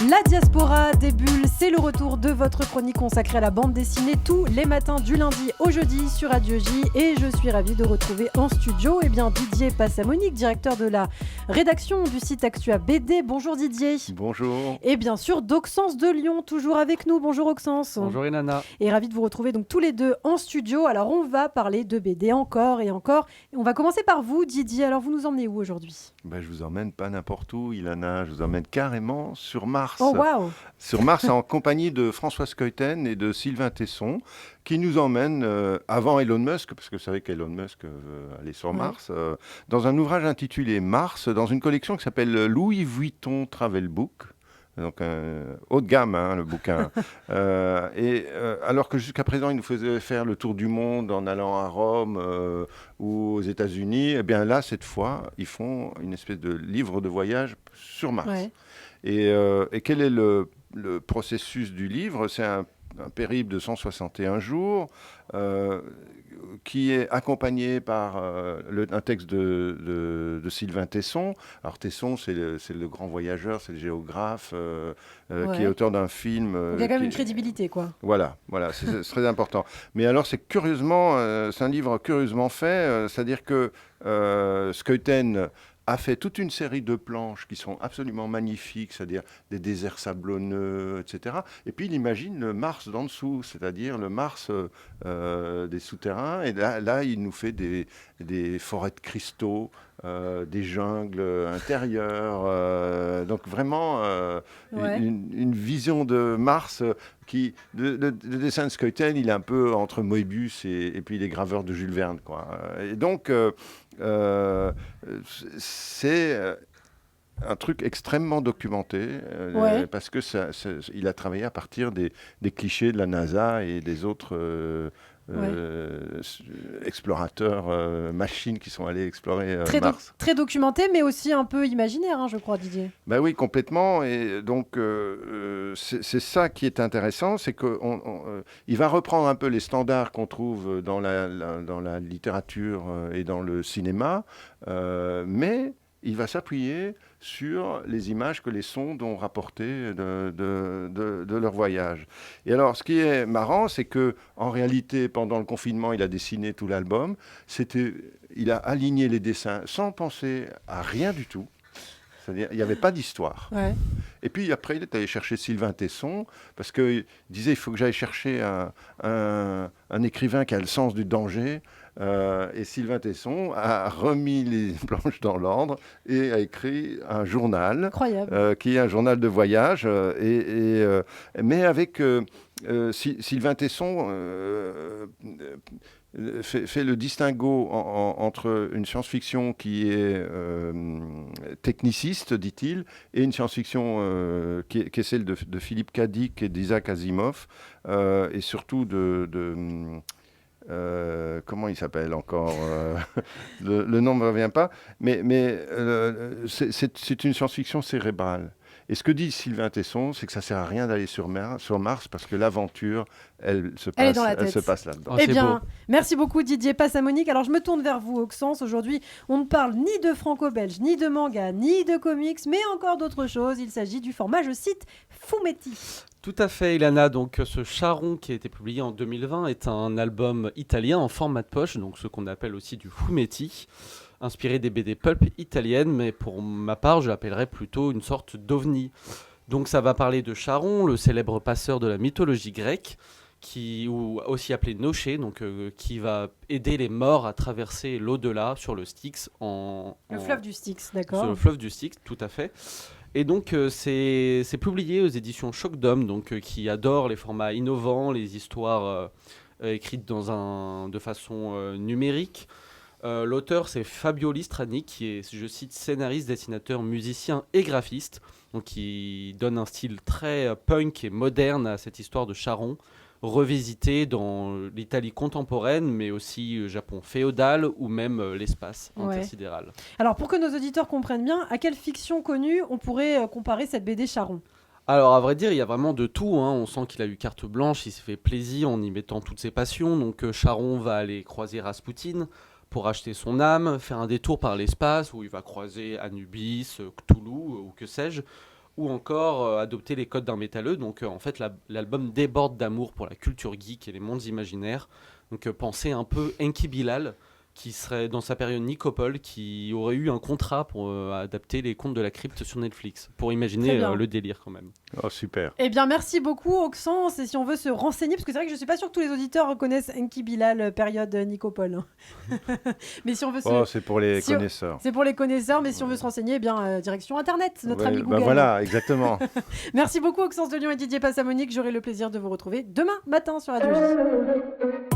La diaspora des bulles, c'est le retour de votre chronique consacrée à la bande dessinée tous les matins du lundi au jeudi sur Radio J. Et je suis ravie de retrouver en studio Didier Passamonique, directeur de la rédaction du site Actua BD. Bonjour Didier. Bonjour. Et bien sûr d'Auxence de Lyon, toujours avec nous. Bonjour Auxence. Bonjour Inanna. Et ravi de vous retrouver donc tous les deux en studio. Alors on va parler de BD encore et encore. Et on va commencer par vous Didier. Alors vous nous emmenez où aujourd'hui ? Je vous emmène pas n'importe où, Ilana. Je vous emmène carrément sur Mars. Oh waouh. Sur Mars en compagnie de François Skeuten et de Sylvain Tesson qui nous emmènent avant Elon Musk, parce que vous savez qu'Elon Musk veut aller sur Mars, dans un ouvrage intitulé Mars, dans une collection qui s'appelle Louis Vuitton Travel Book. Donc haut de gamme, le bouquin. Alors que jusqu'à présent, il nous faisait faire le tour du monde en allant à Rome ou aux États-Unis, eh bien là, cette fois, ils font une espèce de livre de voyage sur Mars. Ouais. Et quel est le processus du livre ? C'est un périple de 161 jours qui est accompagné par un texte de Sylvain Tesson. Alors Tesson, c'est le grand voyageur, c'est le géographe qui est auteur d'un film. Il y a quand même une crédibilité, quoi. Voilà, c'est très important. Mais alors, c'est un livre curieusement fait, c'est-à-dire que Skeuten a fait toute une série de planches qui sont absolument magnifiques, c'est-à-dire des déserts sablonneux, etc. Et puis il imagine le Mars d'en dessous, c'est-à-dire le Mars des souterrains. Et là, il nous fait des forêts de cristaux, des jungles intérieures. Donc vraiment une vision de Mars qui, le dessin de Skeuten, il est un peu entre Moebius et puis les graveurs de Jules Verne, quoi. Et donc c'est un truc extrêmement documenté parce que il a travaillé à partir des clichés de la NASA et des autres explorateurs, machines qui sont allés explorer Mars. Très documenté, mais aussi un peu imaginaire, je crois, Didier. Oui, complètement. Et donc, c'est ça qui est intéressant, c'est qu'il va reprendre un peu les standards qu'on trouve dans la littérature et dans le cinéma, mais il va s'appuyer sur les images que les sondes ont rapportées de leur voyage. Et alors, ce qui est marrant, c'est qu'en réalité, pendant le confinement, il a dessiné tout l'album. Il a aligné les dessins sans penser à rien du tout. C'est-à-dire, il n'y avait pas d'histoire. Ouais. Et puis après, il est allé chercher Sylvain Tesson, parce qu'il disait, il faut que j'aille chercher un écrivain qui a le sens du danger. Et Sylvain Tesson a remis les planches dans l'ordre et a écrit un journal, qui est un journal de voyage. Mais avec Sylvain Tesson fait le distinguo entre une science-fiction qui est techniciste, dit-il, et une science-fiction qui est celle de Philippe K. Dick et d'Isaac Asimov, et surtout comment il s'appelle encore le nom ne me revient pas, mais c'est une science-fiction cérébrale. Et ce que dit Sylvain Tesson, c'est que ça ne sert à rien d'aller sur Mars parce que l'aventure, elle se passe là-dedans. Eh bien, merci beaucoup Didier Passamonique. Alors je me tourne vers vous, Auxence. Aujourd'hui, on ne parle ni de franco-belge, ni de manga, ni de comics, mais encore d'autre chose. Il s'agit du format, je cite, Fumetti. Tout à fait, Ilana. Donc, ce Charon qui a été publié en 2020 est un album italien en format de poche, donc ce qu'on appelle aussi du fumetti, inspiré des BD pulp italiennes, mais pour ma part, je l'appellerais plutôt une sorte d'ovni. Donc, ça va parler de Charon, le célèbre passeur de la mythologie grecque, ou aussi appelé Noché, donc qui va aider les morts à traverser l'au-delà sur le Styx. Le fleuve du Styx, d'accord. Sur le fleuve du Styx, tout à fait. Et donc, c'est publié aux éditions Choc d'Homme, donc, qui adorent les formats innovants, les histoires écrites de façon numérique. L'auteur, c'est Fabio Listrani, qui est, je cite, scénariste, dessinateur, musicien et graphiste, donc qui donne un style très punk et moderne à cette histoire de Charon, revisité dans l'Italie contemporaine, mais aussi Japon féodal ou même l'espace intersidéral. Alors, pour que nos auditeurs comprennent bien, à quelle fiction connue on pourrait comparer cette BD Charon ? Alors, à vrai dire, il y a vraiment de tout. On sent qu'il a eu carte blanche, il s'est fait plaisir en y mettant toutes ses passions. Donc, Charon va aller croiser Raspoutine, pour acheter son âme, faire un détour par l'espace où il va croiser Anubis, Cthulhu ou que sais-je, ou encore adopter les codes d'un métalleux. Donc en fait l'album déborde d'amour pour la culture geek et les mondes imaginaires. Donc pensez un peu Enki Bilal, qui serait dans sa période Nicopole, qui aurait eu un contrat pour adapter les contes de la crypte sur Netflix, pour imaginer le délire quand même. Oh, super. Eh bien, merci beaucoup, Auxence. Et si on veut se renseigner, parce que c'est vrai que je ne suis pas sûre que tous les auditeurs connaissent Enki Bilal, période Nicopole. Mais si on veut c'est pour les connaisseurs. C'est pour les connaisseurs, mais si on veut se renseigner, eh bien, direction Internet, notre ami Google. Voilà, exactement. Merci beaucoup, Auxence de Lyon et Didier Passamonique. J'aurai le plaisir de vous retrouver demain matin sur Radio J.